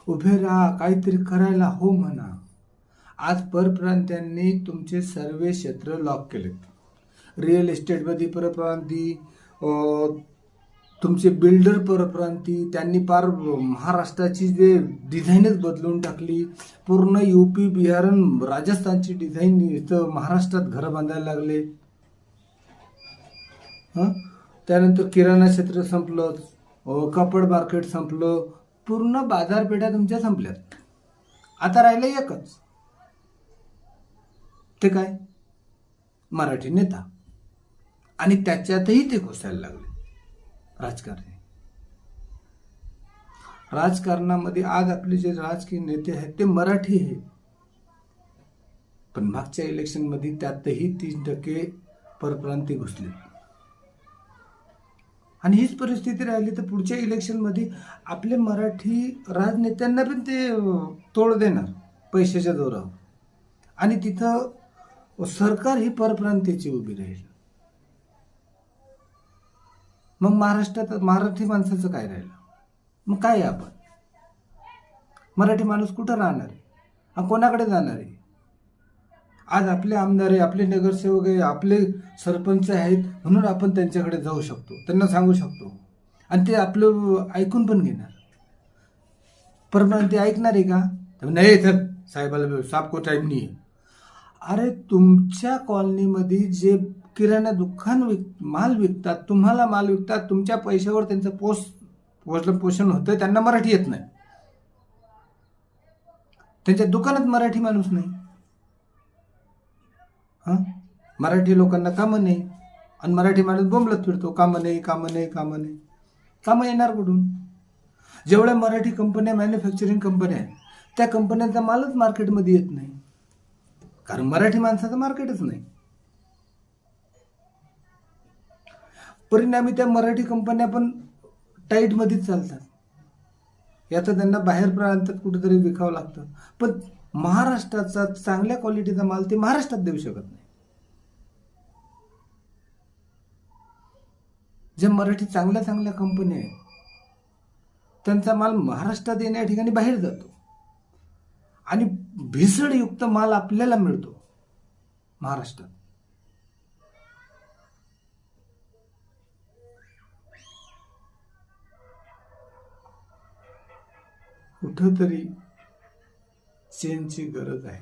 उभे राहा, काहीतरी करायला हो म्हणा. आज परप्रांत्यांनी तुमचे सर्व क्षेत्र लॉक केलेत. रिअल इस्टेटमध्ये परप्रांती, तुमचे बिल्डर परप्रांती, त्यांनी पार महाराष्ट्राची जे डिझाईनच बदलून टाकली. पूर्ण यूपी, बिहार, राजस्थानची डिझाईन इथं महाराष्ट्रात घरं बांधायला लागले. त्यानंतर किराणा क्षेत्र संपलं, कापड मार्केट संपलं, पूर्ण बाजारपेठा तुमच्या संपल्यात. आता राहिलं एकच, ते काय? मराठी नेता. आणि त्याच्यातही ते घुसायला लागले राजकारणी. राजकारणामध्ये आज आपले जे राजकीय नेते आहेत ते मराठी आहेत, पण मागच्या इलेक्शनमध्ये त्यातही 3% परप्रांती घुसले. आणि हीच परिस्थिती राहिली तर पुढच्या इलेक्शनमध्ये आपले मराठी राजनेत्यांना पण ते तोड देणार पैशाच्या जोरावर. आणि तिथं सरकार ही परप्रांतीची उभी राहील. मग महाराष्ट्रात मराठी माणसाचं काय राहिलं? मग काय आपण मराठी माणूस कुठं राहणार आहे? कोणाकडे जाणार आहे? आज आपले आमदार आहे, आपले नगरसेवक आहे, आपले सरपंच आहेत, म्हणून आपण त्यांच्याकडे जाऊ शकतो, त्यांना सांगू शकतो, आणि ते आपलं ऐकून पण घेणार. परप्रांती ऐकणार आहे का? नाही, तर साहेबाला साप को टाईम नाही. अरे तुमच्या कॉलनीमध्ये जे किराणा दुकान माल विकतात, तुम्हाला माल विकतात, तुमच्या पैशावर त्यांचं पोषण होतं, त्यांना मराठी येत नाही. त्यांच्या दुकानात मराठी माणूस नाही. मराठी लोकांना कामं नाही, आणि मराठी माणूस बोंबलत फिरतो, कामं नाही, कामं नाही, कामं नाही. कामं येणार कुठून? जेवढ्या मराठी कंपन्या, मॅन्युफॅक्चरिंग कंपन्या आहेत, त्या कंपन्यांचा मालच मार्केटमध्ये येत नाही, कारण मराठी माणसाचं मार्केटच नाही. परिणामी त्या मराठी कंपन्या पण टाईटमध्येच चालतात. याचा त्यांना बाहेर प्रांतात कुठेतरी विकावं लागतं. पण महाराष्ट्राचा चांगल्या क्वालिटीचा माल ते महाराष्ट्रात देऊ शकत नाही. ज्या मराठी चांगल्या चांगल्या कंपन्या आहेत, त्यांचा माल महाराष्ट्रात येण्या ठिकाणी बाहेर जातो, आणि भेसळयुक्त माल आपल्याला मिळतो महाराष्ट्रात. कुठंतरी चेंजची गरज आहे.